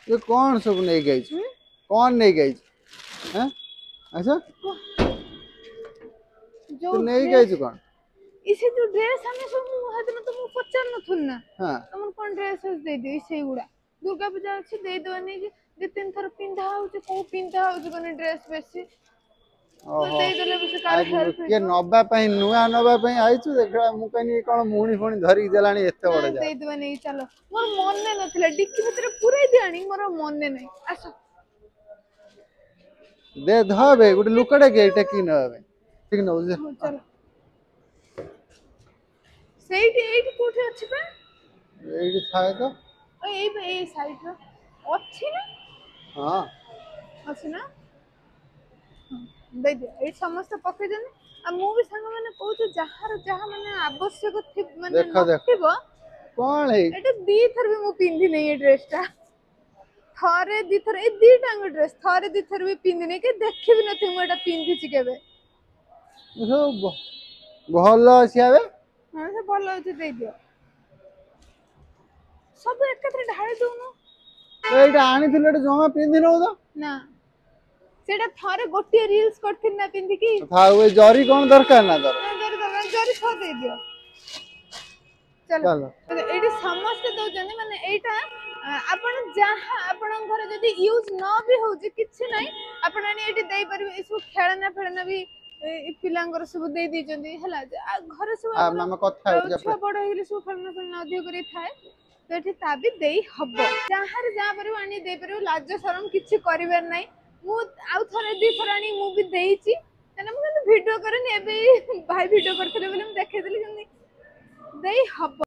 ये कौन सब नहीं गई कौन नहीं गई हैं अच्छा जो तू नहीं ड्रेस गई कौन इसे जो ड्रेस हमें सब हाथ में तो मु पचार नथुन ना हाँ तुम कौन ड्रेस दे दे से गुड़ा दुर्गा पूजा अच्छे दे दवनी कि दे तीन थर पिंधा हो को पिंधा हो कोन ड्रेस बेसी तो ओहो दे देले बस आ कार हेल्प किए नबा पई नुआ नबा पई आइछु देखा मु कहनी कोन मुणी फुणी धरी देलानी एते बड़ जा दे दवनी चलो मोर मन ने नथला डिक्की भीतर पूरा दियानी मोर मन ने नहीं आसो दे धबे गुटे लुकड़े के टेकी नबे ठीक न बुझे चलो ସେଇଠି ଏଇଠି କୋଉଠି ଅଛି ପା एइडी थाए तो ଏଇ ସାଇଡ୍ ର ଅଛି ନା हां ଅଛି ନା ଦେଇଦିଅ ଏଇଠି ସମସ୍ତେ ପକେଇଦେନି ଆଉ ମୁଁ ବି ସାଙ୍ଗମାନେ କହୁଛି ଯାହାର ଯାହା ମାନେ ଆବଶ୍ୟକ ମାନେ देखो देख ନଥିବ कौन है ଏଇଟା ଦିଥର ବି ମୁଁ ପିନ୍ଧିନି ଏ ଡ୍ରେସ୍ ଟା ଥରେ ଦିଥର ଏଇ ଦିଟାଙ୍କ ଡ୍ରେସ୍ ଥରେ ଦିଥର ବି ପିନ୍ଧିନି କି ଦେଖିବି ନଥିବି ମୁଁ ଏଇଟା ପିନ୍ଧିଛି କେବେ सब ଭଲ ଅଛି ଆବେ ହଁ ସେ ଭଲ ଅଛି ଦେଇଦିଅ ସବୁ ଏକାଥରେ ଢାଳି ଦଉନ ଏଇଟା ଆଣିଥିଲେ ଏଟା ଜମା ପିନ୍ଧି ନଉ ତ ନା ସେଟା ଥରେ ଗୋଟିଏ ରିଲ୍ସ କରିଥିଲି ନା ପିନ୍ଧିକି ଥାଉ ଏ ଜରି କଣ ଦରକାର ନା ତୋର ଜରି ଥର ଦେଇଦିଅ चलो ଚାଲ ଏଇଠି ସମସ୍ତେ ଦଉଛନ୍ତି ମାନେ ଏଇଟା ଆପଣ ଯାହା ଆପଣଙ୍କ ଘରେ ଯଦି ୟୁଜ ନ ବି ହଉଛି କିଛି ନାହିଁ ଆପଣ ଆଣି ଏଇଠି ଦେଇପାରିବେ ଏସବୁ ଖେଳନା ଫେଳନା ବି ପିଲାଙ୍କର ସବୁ ଦେଇ ଦେଇଛନ୍ତି ହେଲା ଘରେ ସବୁ ଆମର ଆମେ କଥା ହେଉଛେ ଛୁଆ ବଡ ହେଇଗଲେ ସବୁ ଖେଳନା ଫେଳନା ଅଧିକ କରି ଥାଏ ତ ଏଠି ତା ବି ଦେଇ ହବ ଯାହାର ଯାହା ପାରିବ ଆଣି ଦେଇପାରିବ ଲାଜ ସରମ କିଛି କରିବାର ନାହିଁ ମୁଁ ଆଉ ଥରେ ଦି ଥର ଆଣି ମୁଁ ବି ଦେଇଛି କାହିଁକିନା ମୁଁ କିନ୍ତୁ ଭିଡିଓ କରେନି ଏବେ ଭାଇ ଭିଡିଓ କରିଥିଲେ ବୋଲି ମୁଁ ଦେଖେଇଥିଲି କେମିତି ଦେଇ ହବ